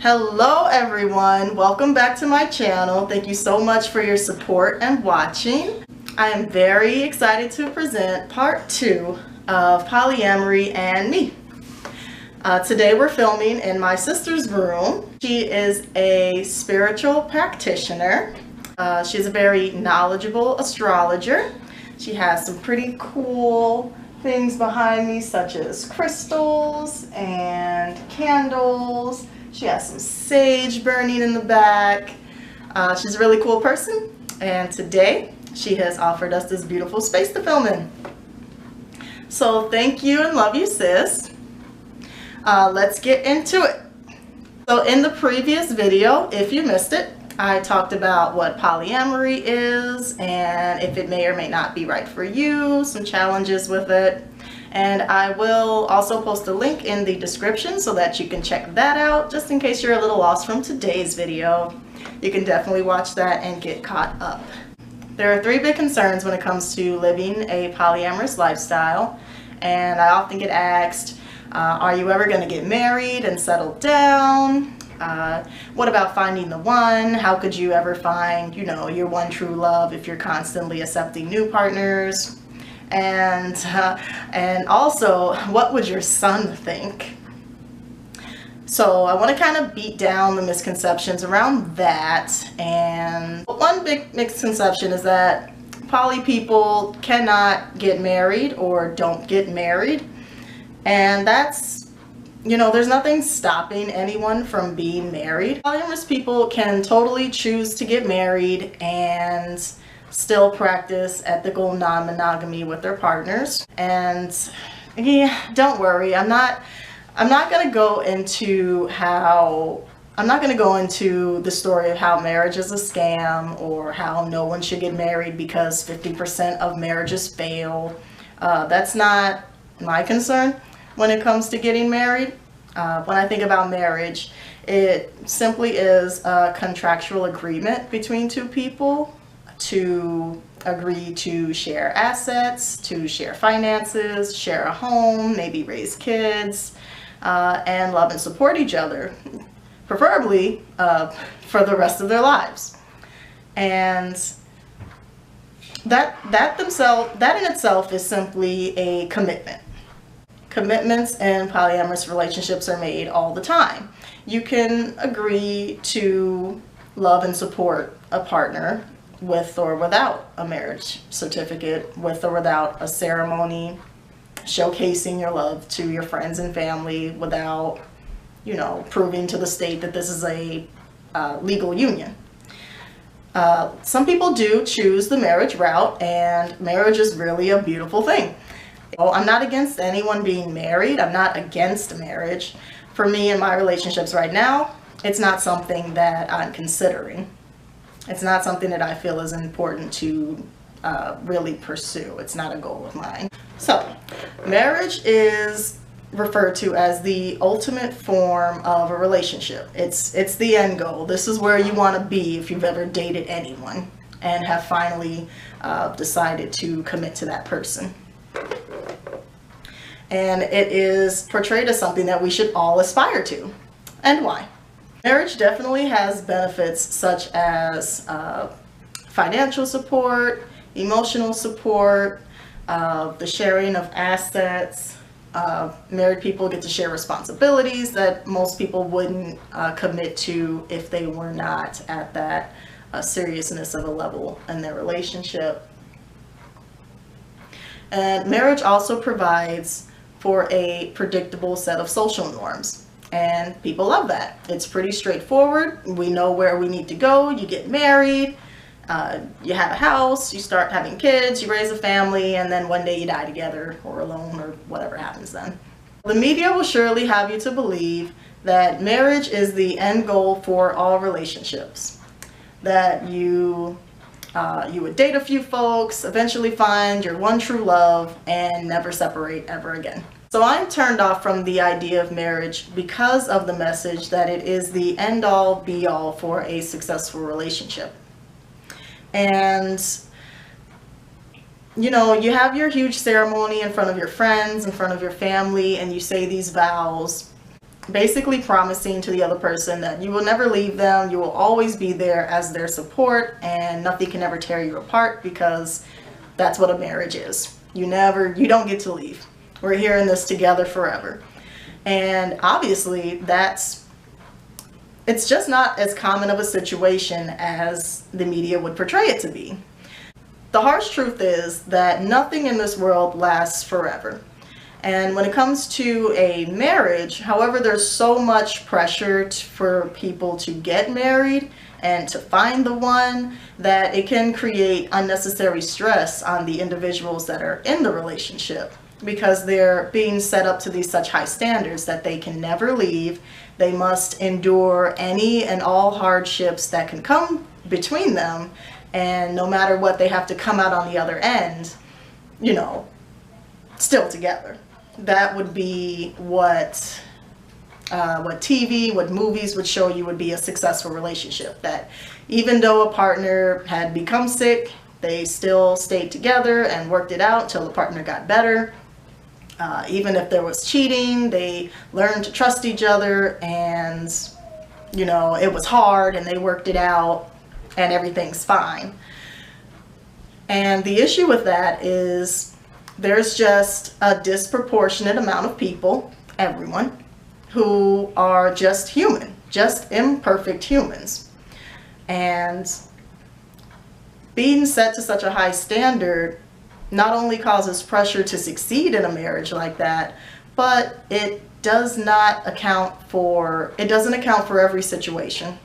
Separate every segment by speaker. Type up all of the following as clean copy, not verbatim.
Speaker 1: Hello everyone, welcome back to my channel. Thank you so much for your support and watching. I am very excited to present part 2 of Polyamory and Me. Today we're filming in my sister's room. She is a spiritual practitioner. She's a very knowledgeable astrologer. She has some pretty cool things behind me, such as crystals and candles. She has some sage burning in the back. She's a really cool person, and today she has offered us this beautiful space to film in. So thank you and love you, sis. Let's get into it. So in the previous video, if you missed it, I talked about what polyamory is and if it may or may not be right for you, some challenges with it. And I will also post a link in the description so that you can check that out, just in case you're a little lost from today's video. You can definitely watch that and get caught up. There are 3 big concerns when it comes to living a polyamorous lifestyle, and I often get asked, are you ever going to get married and settle down? What about finding the one? How could you ever find, your one true love if you're constantly accepting new partners? And also, what would your son think? So I want to kind of beat down the misconceptions around that. And one big misconception is that poly people cannot get married or don't get married. And that's, there's nothing stopping anyone from being married. Polyamorous people can totally choose to get married and still practice ethical non-monogamy with their partners. And yeah, don't worry, I'm not going to go into the story of how marriage is a scam or how no one should get married because 50% of marriages fail. That's not my concern when it comes to getting married. When I think about marriage, it simply is a contractual agreement between 2 people to agree to share assets, to share finances, share a home, maybe raise kids, and love and support each other, preferably for the rest of their lives. And that in itself is simply a commitment. Commitments in polyamorous relationships are made all the time. You can agree to love and support a partner with or without a marriage certificate, with or without a ceremony showcasing your love to your friends and family, without, proving to the state that this is a legal union. Some people do choose the marriage route, and marriage is really a beautiful thing. I'm not against anyone being married. I'm not against marriage. For me in my relationships right now, it's not something that I'm considering. It's not something that I feel is important to really pursue. It's not a goal of mine. So, marriage is referred to as the ultimate form of a relationship. It's the end goal. This is where you want to be if you've ever dated anyone and have finally decided to commit to that person. And it is portrayed as something that we should all aspire to. And why? Marriage definitely has benefits such as financial support, emotional support, the sharing of assets. Married people get to share responsibilities that most people wouldn't commit to if they were not at that seriousness of a level in their relationship. And marriage also provides for a predictable set of social norms. And people love that. It's pretty straightforward. We know where we need to go. You get married, you have a house, you start having kids, you raise a family, and then one day you die together or alone or whatever happens then. The media will surely have you to believe that marriage is the end goal for all relationships. That you would date a few folks, eventually find your one true love, and never separate ever again. So I'm turned off from the idea of marriage because of the message that it is the end-all be-all for a successful relationship. And you have your huge ceremony in front of your friends, in front of your family, and you say these vows. basically promising to the other person that you will never leave them, you will always be there as their support, and nothing can ever tear you apart, because that's what a marriage is. You don't get to leave. We're here in this together forever. And obviously it's just not as common of a situation as the media would portray it to be. The harsh truth is that nothing in this world lasts forever. And when it comes to a marriage, however, there's so much pressure for people to get married and to find the one, that it can create unnecessary stress on the individuals that are in the relationship, because they're being set up to these such high standards that they can never leave. They must endure any and all hardships that can come between them, and no matter what, they have to come out on the other end, still together. That would be what TV, what movies would show you would be a successful relationship. That even though a partner had become sick, they still stayed together and worked it out until the partner got better. Even if there was cheating, they learned to trust each other, and it was hard and they worked it out and everything's fine. And the issue with that is there's just a disproportionate amount of people, everyone, who are just human, just imperfect humans. And being set to such a high standard not only causes pressure to succeed in a marriage like that, but it doesn't account for every situation.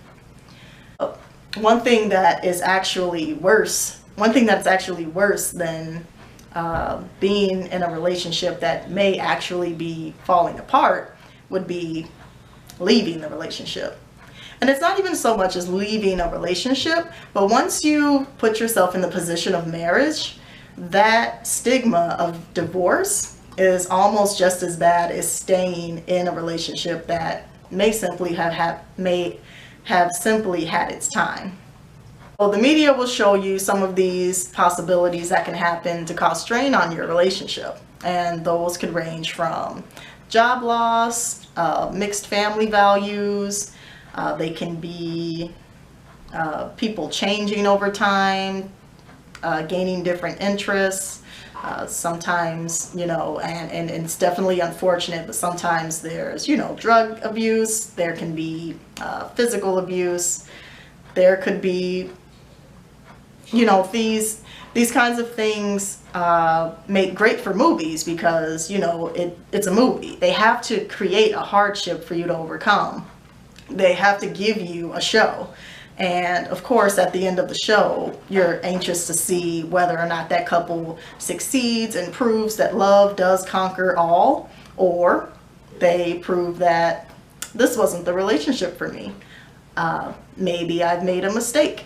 Speaker 1: One thing that's actually worse than being in a relationship that may actually be falling apart would be leaving the relationship. And it's not even so much as leaving a relationship, but once you put yourself in the position of marriage, that stigma of divorce is almost just as bad as staying in a relationship that may have simply had its time. Well, the media will show you some of these possibilities that can happen to cause strain on your relationship. And those could range from job loss, mixed family values. They can be people changing over time, gaining different interests. Sometimes, and it's definitely unfortunate, but sometimes there's, drug abuse. There can be physical abuse. There could be, these kinds of things make great for movies, because it's a movie. They have to create a hardship for you to overcome. They have to give you a show, and of course at the end of the show you're anxious to see whether or not that couple succeeds and proves that love does conquer all, or they prove that this wasn't the relationship for me. Maybe I've made a mistake.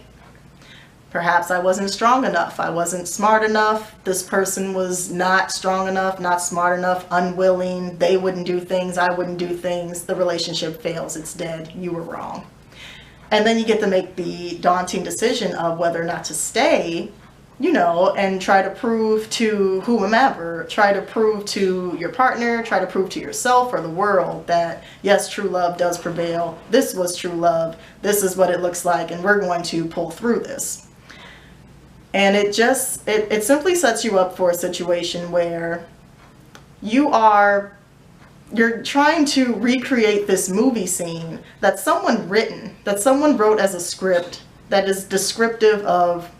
Speaker 1: Perhaps I wasn't strong enough. I wasn't smart enough. This person was not strong enough, not smart enough, unwilling. They wouldn't do things. I wouldn't do things. The relationship fails. It's dead. You were wrong. And then you get to make the daunting decision of whether or not to stay, and try to prove to whomever, try to prove to your partner, try to prove to yourself or the world that, yes, true love does prevail. This was true love. This is what it looks like, and we're going to pull through this. And it simply sets you up for a situation where you're trying to recreate this movie scene that someone wrote as a script that is descriptive of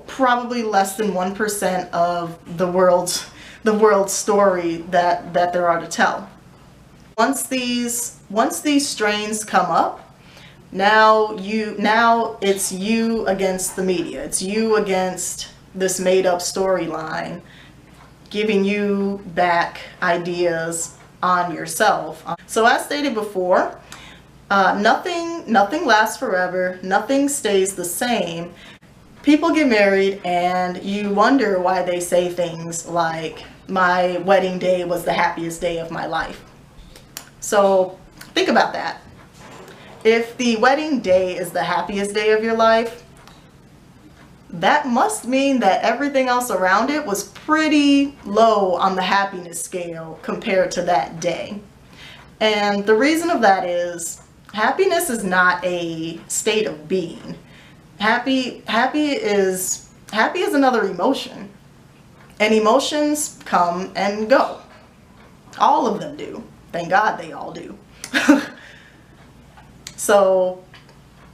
Speaker 1: probably less than 1% of the world's story that there are to tell. Once these strains come up, now it's you against the media. It's you against this made-up storyline, giving you back ideas on yourself. So as stated before, nothing lasts forever. Nothing stays the same. People get married and you wonder why they say things like, my wedding day was the happiest day of my life. So think about that. If the wedding day is the happiest day of your life, that must mean that everything else around it was pretty low on the happiness scale compared to that day. And the reason of that is happiness is not a state of being. Happy is another emotion. And emotions come and go. All of them do. Thank God they all do. So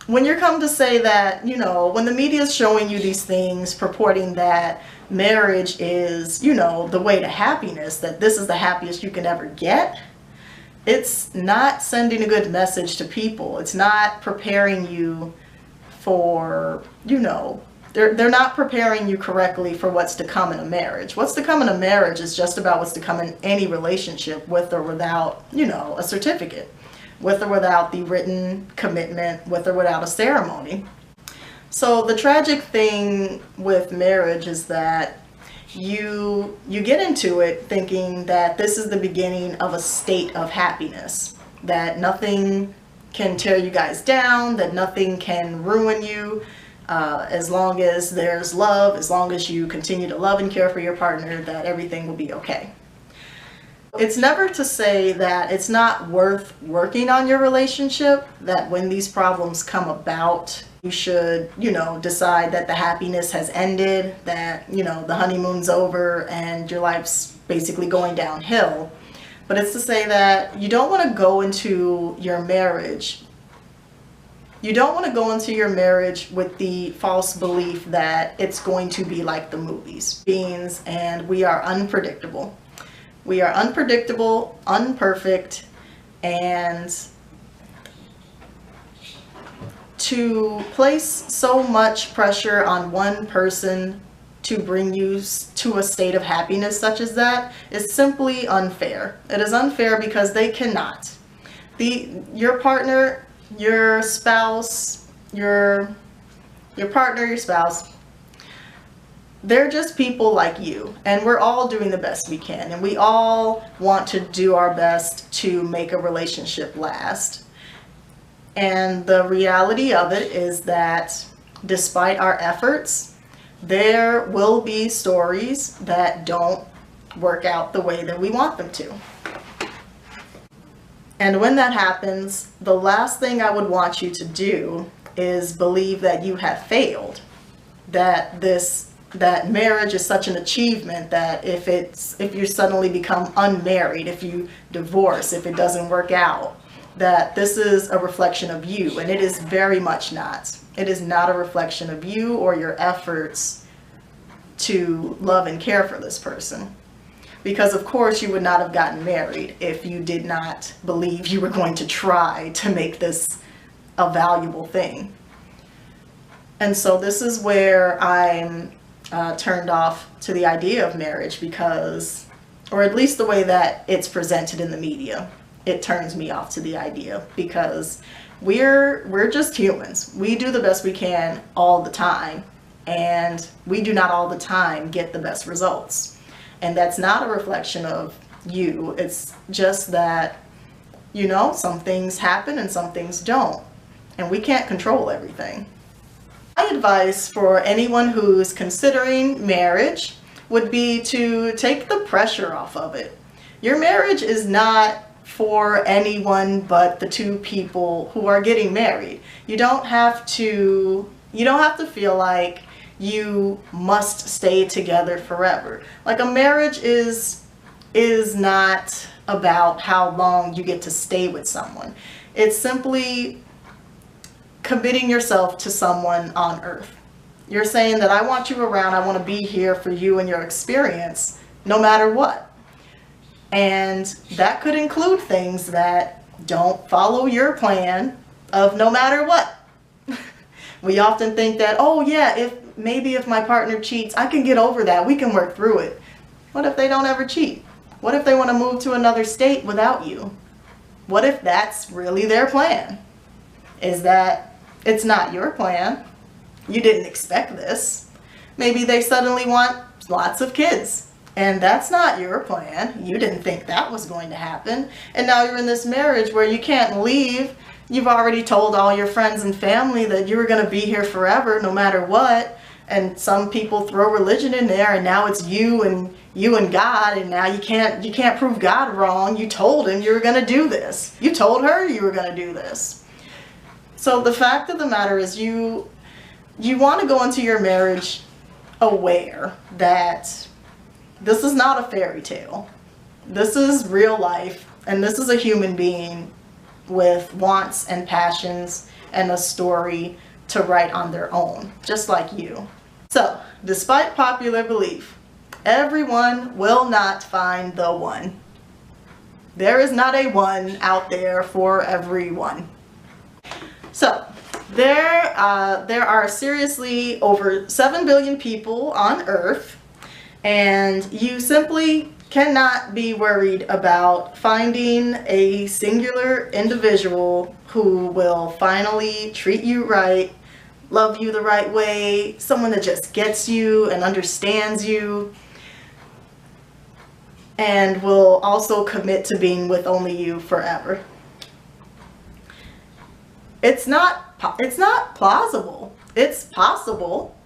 Speaker 1: when you're come to say that, you know, when the media is showing you these things purporting that marriage is, you know, the way to happiness, that this is the happiest you can ever get, it's not sending a good message to people. It's not preparing you for, you know, they're not preparing you correctly for what's to come in a marriage. What's to come in a marriage is just about what's to come in any relationship, with or without, you know, a certificate, with or without the written commitment, with or without a ceremony. So the tragic thing with marriage is that you get into it thinking that this is the beginning of a state of happiness, that nothing can tear you guys down, that nothing can ruin you, as long as there's love, as long as you continue to love and care for your partner, that everything will be okay. It's never to say that it's not worth working on your relationship, that when these problems come about, you should, you know, decide that the happiness has ended, that, you know, the honeymoon's over and your life's basically going downhill. But it's to say that you don't want to go into your marriage. You don't want to go into your marriage with the false belief that it's going to be like the movies, and we are unpredictable. We are unpredictable, unperfect, and to place so much pressure on one person to bring you to a state of happiness such as that is simply unfair. It is unfair because they cannot. Your partner, your spouse, your partner, your spouse, they're just people like you, and we're all doing the best we can, and we all want to do our best to make a relationship last. And the reality of it is that despite our efforts, there will be stories that don't work out the way that we want them to. And when that happens, the last thing I would want you to do is believe that you have failed, that marriage is such an achievement that if you suddenly become unmarried, if you divorce, if it doesn't work out, that this is a reflection of you, and it is very much not. It is not a reflection of you or your efforts to love and care for this person. Because of course you would not have gotten married if you did not believe you were going to try to make this a valuable thing. And so this is where I'm turned off to the idea of marriage, because, or at least the way that it's presented in the media, it turns me off to the idea, because we're just humans. We do the best we can all the time, and we do not all the time get the best results. And that's not a reflection of you. It's just that, you know, some things happen and some things don't, and we can't control everything. My advice for anyone who's considering marriage would be to take the pressure off of it. Your marriage is not for anyone but the two people who are getting married. You don't have to feel like you must stay together forever. Like, a marriage is not about how long you get to stay with someone. It's simply committing yourself to someone on earth. You're saying that I want you around, I want to be here for you and your experience, no matter what. And that could include things that don't follow your plan of no matter what. We often think that, oh yeah, if my partner cheats, I can get over that, we can work through it. What if they don't ever cheat? What if they want to move to another state without you? What if that's really their plan? Is that it's not your plan? You didn't expect this. Maybe they suddenly want lots of kids, and that's not your plan. You didn't think that was going to happen. And now you're in this marriage where you can't leave. You've already told all your friends and family that you were going to be here forever no matter what. and some people throw religion in there, and now it's you and God, and now you can't prove God wrong. You told him you were going to do this. You told her you were going to do this. So the fact of the matter is you want to go into your marriage aware that this is not a fairy tale. This is real life, and this is a human being with wants and passions and a story to write on their own, just like you. So, despite popular belief, everyone will not find the one. There is not a one out there for everyone. So, there are seriously over 7 billion people on Earth, and you simply cannot be worried about finding a singular individual who will finally treat you right, love you the right way, someone that just gets you and understands you, and will also commit to being with only you forever. It's not plausible. It's possible,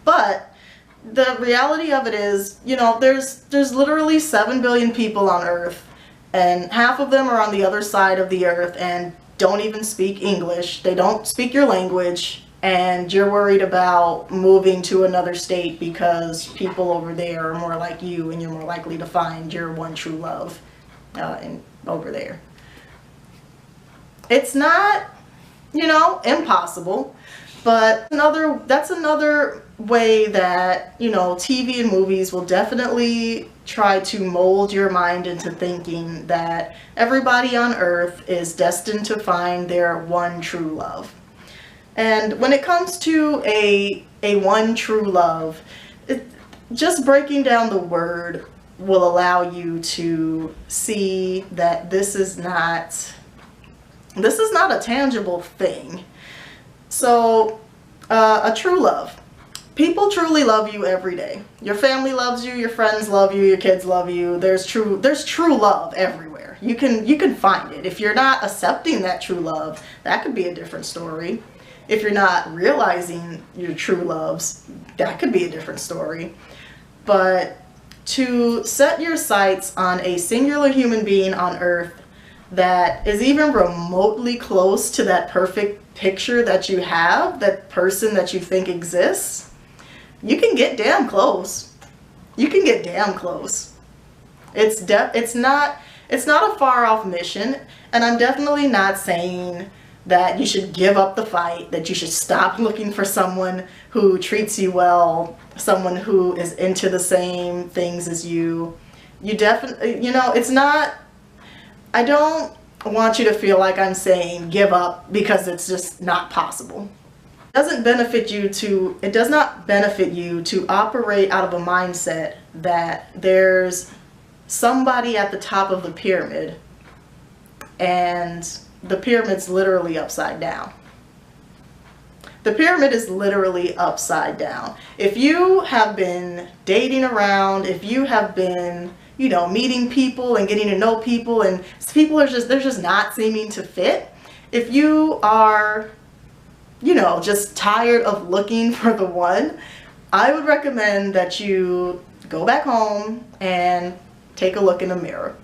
Speaker 1: but the reality of it is, you know, there's literally 7 billion people on Earth, and half of them are on the other side of the Earth and don't even speak English. They don't speak your language, and you're worried about moving to another state because people over there are more like you, and you're more likely to find your one true love over there. It's not, you know, impossible, but that's another way that, you know, TV and movies will definitely try to mold your mind into thinking that everybody on Earth is destined to find their one true love. And when it comes to a one true love, just breaking down the word will allow you to see that this is not a tangible thing. So, a true love. People truly love you every day. Your family loves you, your friends love you, your kids love you. There's true love everywhere. You can find it. If you're not accepting that true love, that could be a different story. If you're not realizing your true loves, that could be a different story. But to set your sights on a singular human being on Earth that is even remotely close to that perfect picture that you have, that person that you think exists, you can get damn close. You can get damn close. It's not a far off mission, and I'm definitely not saying that you should give up the fight, that you should stop looking for someone who treats you well, someone who is into the same things as you. You definitely, you know, it's not, I don't want you to feel like I'm saying give up because it's just not possible. It does not benefit you to operate out of a mindset that there's somebody at the top of the pyramid and the pyramid's literally upside down. The pyramid is literally upside down. If you have been dating around, if you have been, you know, meeting people and getting to know people, and people are they're just not seeming to fit. If you are, you know, just tired of looking for the one, I would recommend that you go back home and take a look in the mirror,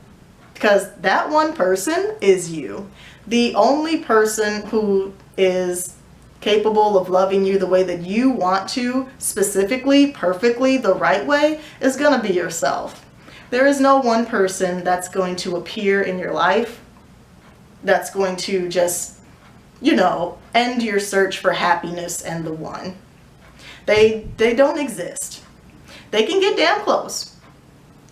Speaker 1: because that one person is you. The only person who is capable of loving you the way that you want to, specifically, perfectly, the right way, is going to be yourself. There is no one person that's going to appear in your life that's going to just, you know, end your search for happiness and the one. They don't exist. They can get damn close.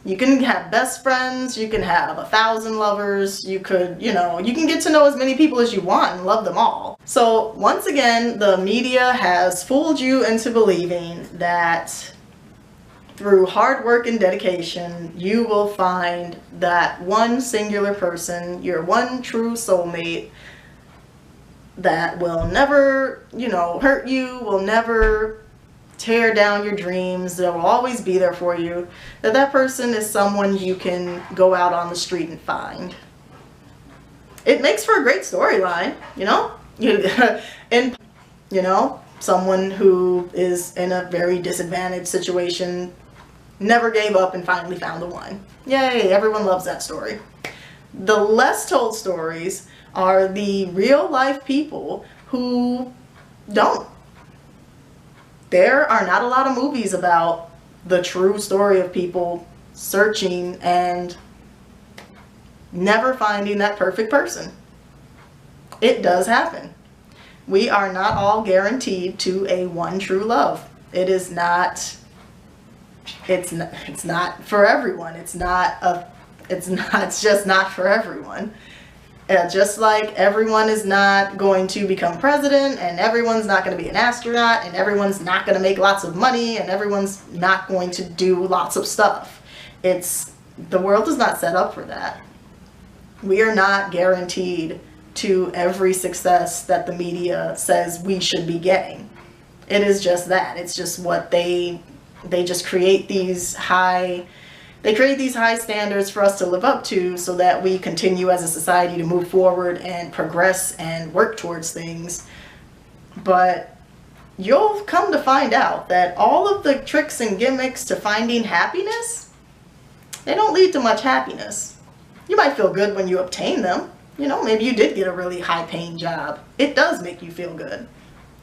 Speaker 1: You can have best friends, you can have 1,000 lovers, you could, you know, you can get to know as many people as you want and love them all. So once again, the media has fooled you into believing that through hard work and dedication, you will find that one singular person, your one true soulmate, that will never, you know, hurt you, will never tear down your dreams, that will always be there for you, that person is someone you can go out on the street and find. It makes for a great storyline, you know? And, you know, someone who is in a very disadvantaged situation, never gave up and finally found the one. Yay, everyone loves that story. The less told stories are the real life people who don't. There are not a lot of movies about the true story of people searching and never finding that perfect person. It does happen. We are not all guaranteed to a one true love. It is not, it's not for everyone. It's just not for everyone. Just like everyone is not going to become president, and everyone's not going to be an astronaut, and everyone's not going to make lots of money, and everyone's not going to do lots of stuff. The world is not set up for that. We are not guaranteed to every success that the media says we should be getting. It is just that. It's just what they just create these high standards for us to live up to, so that we continue as a society to move forward and progress and work towards things. But you'll come to find out that all of the tricks and gimmicks to finding happiness, they don't lead to much happiness. You might feel good when you obtain them. You know, maybe you did get a really high-paying job. It does make you feel good.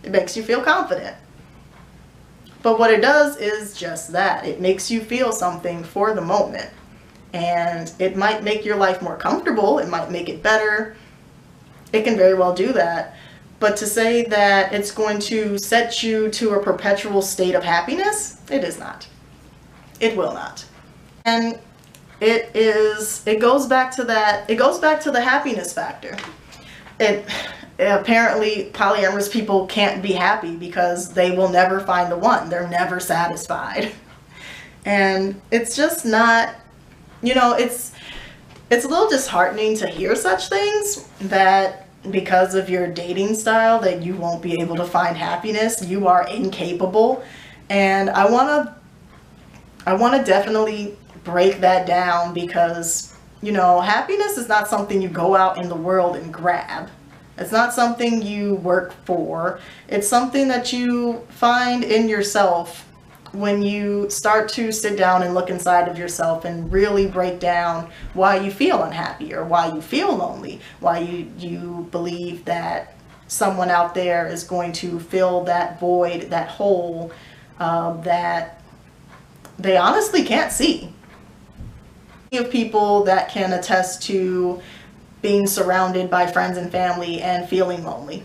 Speaker 1: It makes you feel confident. But what it does is just that. It makes you feel something for the moment. And it might make your life more comfortable. It might make it better. It can very well do that. But to say that it's going to set you to a perpetual state of happiness, it is not. It will not. And it goes back to the happiness factor. Apparently polyamorous people can't be happy because they will never find the one. They're never satisfied. And it's just not, you know, it's a little disheartening to hear such things, that because of your dating style that you won't be able to find happiness. You are incapable. And I want to definitely break that down, because, you know, happiness is not something you go out in the world and grab. It's not something you work for. It's something that you find in yourself when you start to sit down and look inside of yourself and really break down why you feel unhappy, or why you feel lonely, why you believe that someone out there is going to fill that void, that hole that they honestly can't see. Of people that can attest to being surrounded by friends and family and feeling lonely.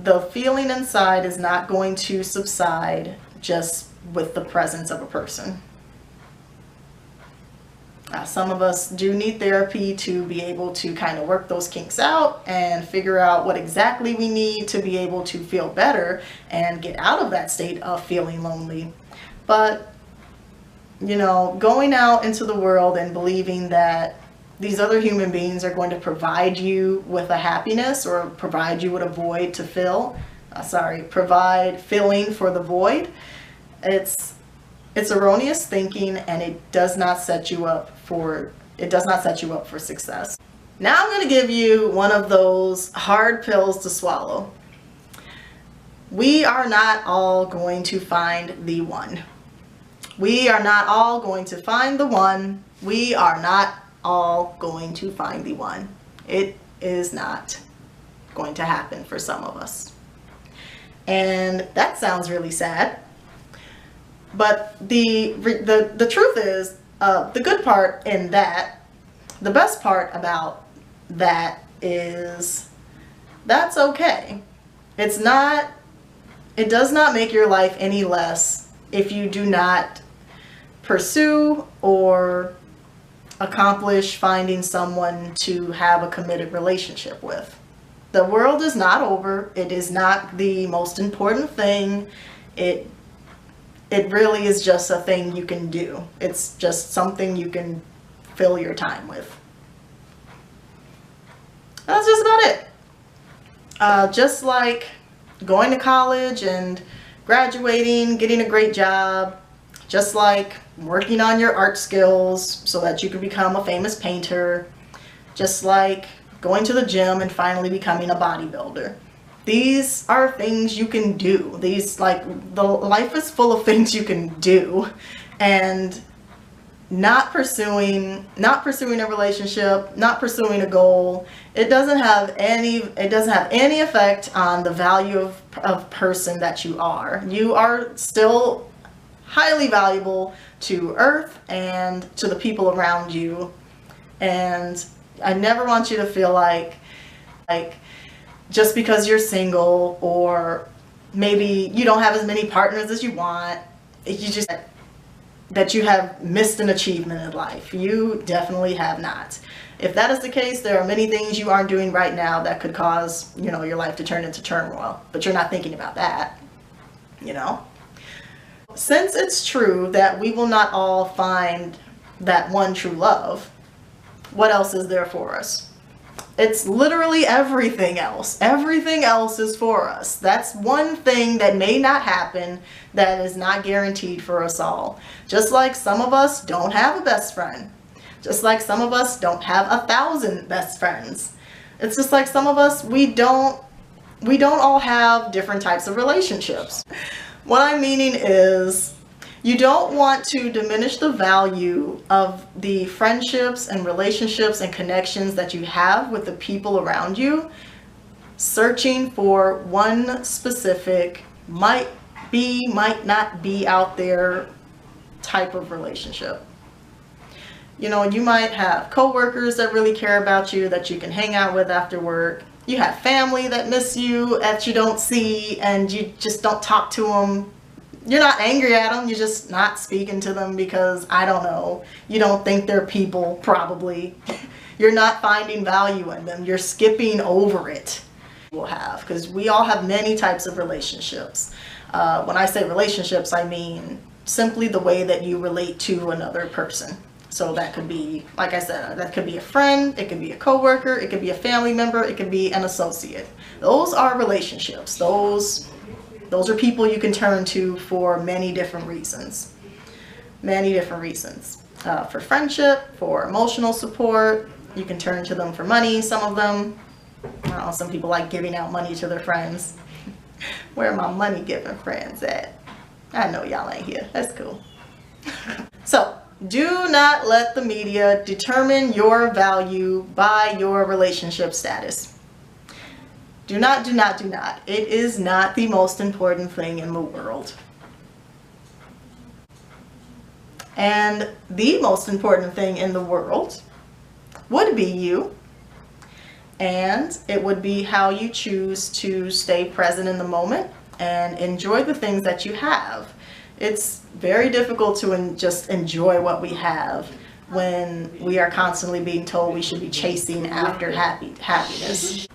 Speaker 1: The feeling inside is not going to subside just with the presence of a person. Some of us do need therapy to be able to kind of work those kinks out and figure out what exactly we need to be able to feel better and get out of that state of feeling lonely. But, you know, going out into the world and believing that these other human beings are going to provide you with a happiness, or provide you with a void to fill, provide filling for the void, it's erroneous thinking, and it does not set you up for success. Now I'm going to give you one of those hard pills to swallow. We are not all going to find the one. We are not all going to find the one. We are not all going to find the one. It is not going to happen for some of us. And that sounds really sad. But the truth is, the good part in that, the best part about that is that's okay. It does not make your life any less if you do not pursue or accomplish finding someone to have a committed relationship with. The world is not over. It is not the most important thing. It really is just a thing you can do. It's just something you can fill your time with. That's just about it. Just like going to college and graduating, getting a great job, just like working on your art skills so that you can become a famous painter, just like going to the gym and finally becoming a bodybuilder. These are things you can do. The life is full of things you can do, and not pursuing a relationship, not pursuing a goal, it doesn't have any effect on the value of person that you are. You are still highly valuable to Earth and to the people around you. And I never want you to feel like just because you're single, or maybe you don't have as many partners as you want, that you have missed an achievement in life. You definitely have not. If that is the case, there are many things you aren't doing right now that could cause, your life to turn into turmoil, but you're not thinking about that, Since it's true that we will not all find that one true love, what else is there for us? It's literally everything else. Everything else is for us. That's one thing that may not happen, that is not guaranteed for us all. Just like some of us don't have a best friend. Just like some of us don't have 1,000 best friends. It's just like some of us, we don't all have different types of relationships. What I'm meaning is, you don't want to diminish the value of the friendships and relationships and connections that you have with the people around you, searching for one specific, might not be out there type of relationship. You might have coworkers that really care about you, that you can hang out with after work. You have family that miss you, that you don't see, and you just don't talk to them. You're not angry at them, you're just not speaking to them because, I don't know, you don't think they're people, probably. You're not finding value in them, you're skipping over it. Because we all have many types of relationships. When I say relationships, I mean simply the way that you relate to another person. So that could be, like I said, that could be a friend, it could be a coworker, it could be a family member, it could be an associate. Those are relationships. Those are people you can turn to for many different reasons. Many different reasons. For friendship, for emotional support, you can turn to them for money, some of them. Some people like giving out money to their friends. Where are my money giving friends at? I know y'all ain't here. That's cool. So, do not let the media determine your value by your relationship status. Do not, do not, do not. It is not the most important thing in the world. And the most important thing in the world would be you. And it would be how you choose to stay present in the moment and enjoy the things that you have. It's very difficult to just enjoy what we have when we are constantly being told we should be chasing after happiness.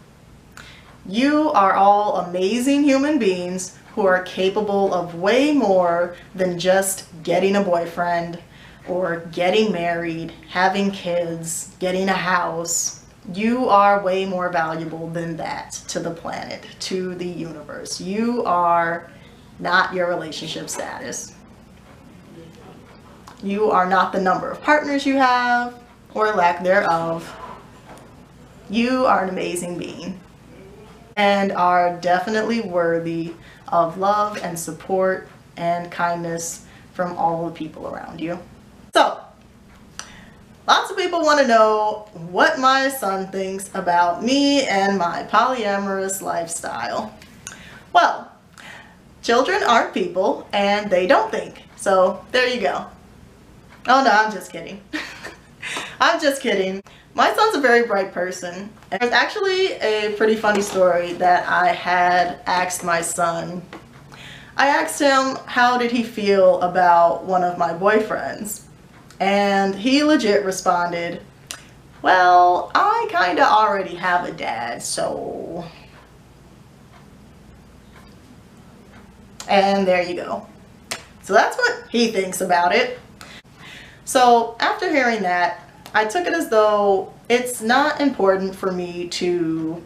Speaker 1: You are all amazing human beings who are capable of way more than just getting a boyfriend or getting married, having kids, getting a house. You are way more valuable than that to the planet, to the universe. You are not your relationship status. You are not the number of partners you have or lack thereof. You are an amazing being and are definitely worthy of love and support and kindness from all the people around you. So, lots of people want to know what my son thinks about me and my polyamorous lifestyle. Well, children aren't people and they don't think. So, there you go. Oh no, I'm just kidding. I'm just kidding. My son's a very bright person. And there's actually a pretty funny story that I had asked my son. I asked him how did he feel about one of my boyfriends. And he legit responded, well, I kinda already have a dad, so... And there you go. So that's what he thinks about it. So after hearing that, I took it as though it's not important for me to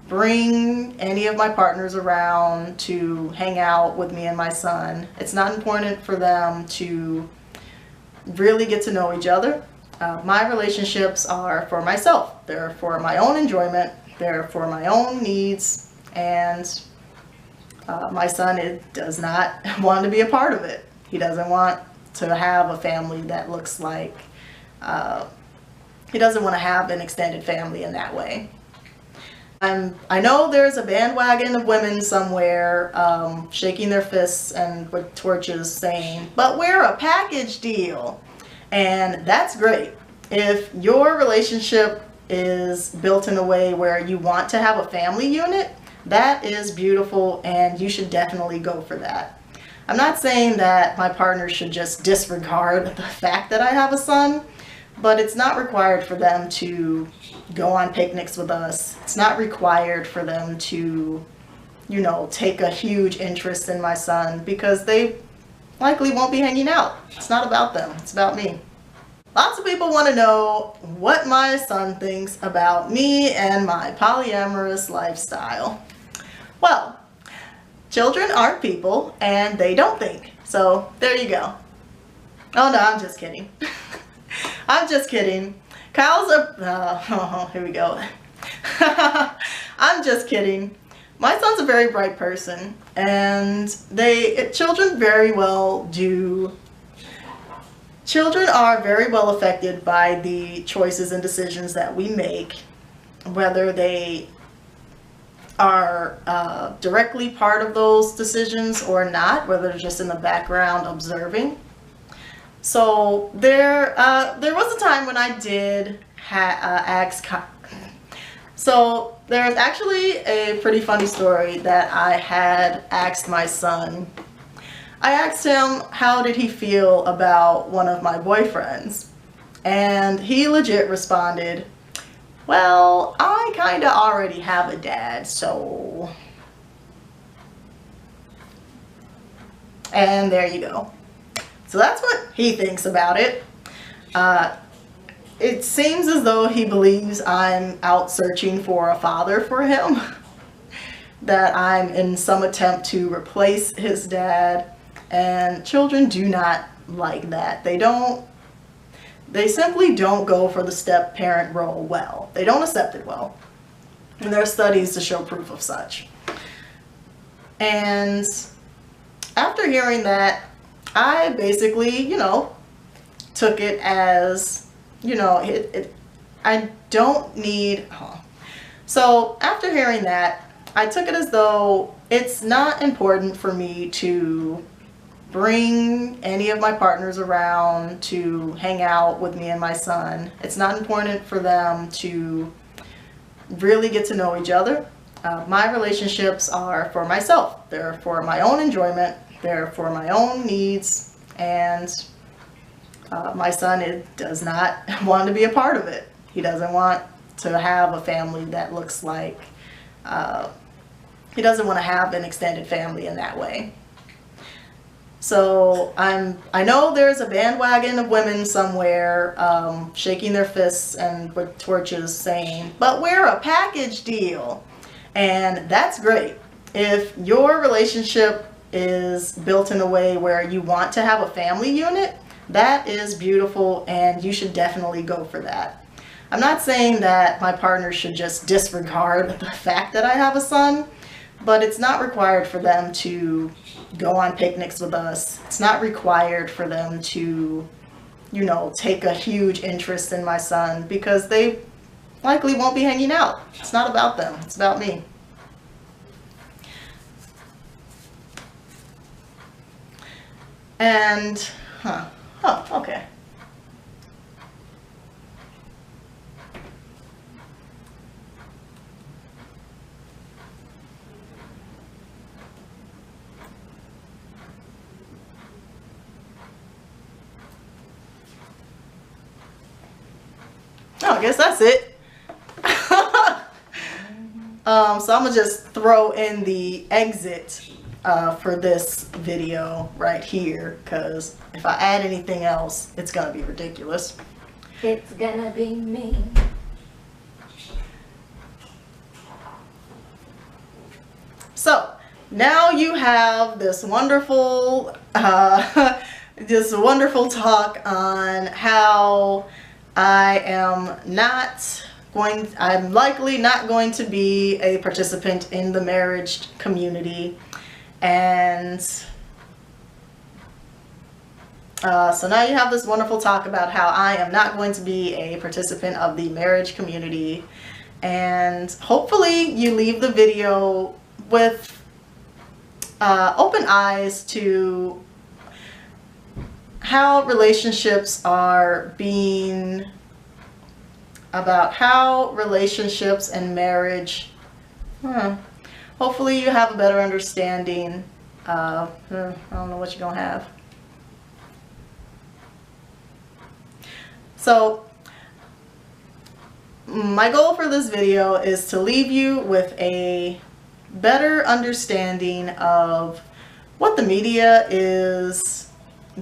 Speaker 1: bring any of my partners around to hang out with me and my son. It's not important for them to really get to know each other. My relationships are for myself. They're for my own enjoyment. They're for my own needs. and my son does not want to be a part of it. He doesn't want to have a family that looks like, he doesn't want to have an extended family in that way. I know there's a bandwagon of women somewhere shaking their fists and with torches saying, but we're a package deal. And that's great. If your relationship is built in a way where you want to have a family unit, that is beautiful and you should definitely go for that. I'm not saying that my partner should just disregard the fact that I have a son, but it's not required for them to go on picnics with us. It's not required for them to, you know, take a huge interest in my son, because they likely won't be hanging out. It's not about them, it's about me. Lots of people want to know what my son thinks about me and my polyamorous lifestyle. Well, children aren't people and they don't think. So there you go. Oh no, I'm just kidding. I'm just kidding. Kyle's here we go. I'm just kidding. My son's a very bright person, and children are very well affected by the choices and decisions that we make, whether they are directly part of those decisions or not, whether they're just in the background observing. So there was a time when I did ask. So there's actually a pretty funny story that I had asked my son. I asked him how did he feel about one of my boyfriends, and he legit responded, well, I kind of already have a dad, so. And there you go. So that's what he thinks about it. It seems as though he believes I'm out searching for a father for him, that I'm in some attempt to replace his dad, and children do not like that. They simply don't go for the step-parent role well. They don't accept it well. And there are studies to show proof of such. And after hearing that, I basically, you know, took it as, you know, I don't need, So after hearing that, I took it as though it's not important for me to bring any of my partners around to hang out with me and my son. It's not important for them to really get to know each other. My relationships are for myself. They're for my own enjoyment. They're for my own needs. And my son does not want to be a part of it. He doesn't want to have a family that looks like, he doesn't want to have an extended family in that way. So I know there's a bandwagon of women somewhere shaking their fists and with torches saying, but we're a package deal. And that's great. If your relationship is built in a way where you want to have a family unit, that is beautiful and you should definitely go for that. I'm not saying that my partner should just disregard the fact that I have a son, but it's not required for them to go on picnics with us. It's not required for them to, you know, take a huge interest in my son, because they likely won't be hanging out. It's not about them, it's about me. And, okay. I guess that's it. So I'm gonna just throw in the exit for this video right here, because if I add anything else, it's gonna be ridiculous.
Speaker 2: It's gonna be me.
Speaker 1: So now you have this wonderful talk on how I am not I'm likely not going to be a participant in the marriage community. And so now you have this wonderful talk about how I am not going to be a participant of the marriage community. And hopefully you leave the video with open eyes to how relationships are being, about how relationships and marriage, hopefully you have a better understanding. I don't know what you're gonna have. So my goal for this video is to leave you with a better understanding of what the media is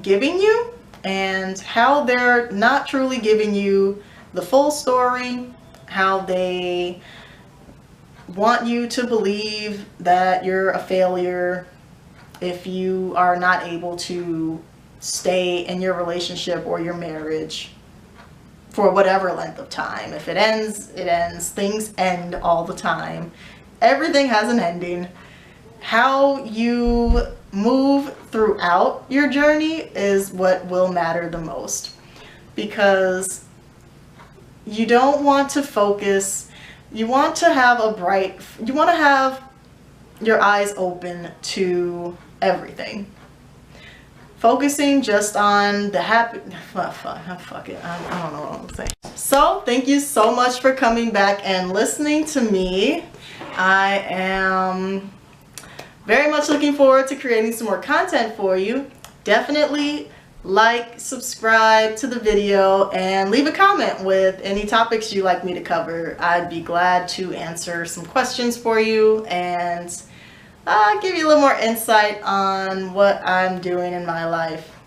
Speaker 1: giving you and how they're not truly giving you the full story, how they want you to believe that you're a failure if you are not able to stay in your relationship or your marriage for whatever length of time. If it ends, it ends. Things end all the time. Everything has an ending. How you move throughout your journey is what will matter the most, because you don't want to focus, you want to have your eyes open to everything. Focusing just on the happy, fuck it, I don't know what I'm saying. So thank you so much for coming back and listening to me. I am very much looking forward to creating some more content for you. Definitely like, subscribe to the video, and leave a comment with any topics you'd like me to cover. I'd be glad to answer some questions for you and give you a little more insight on what I'm doing in my life.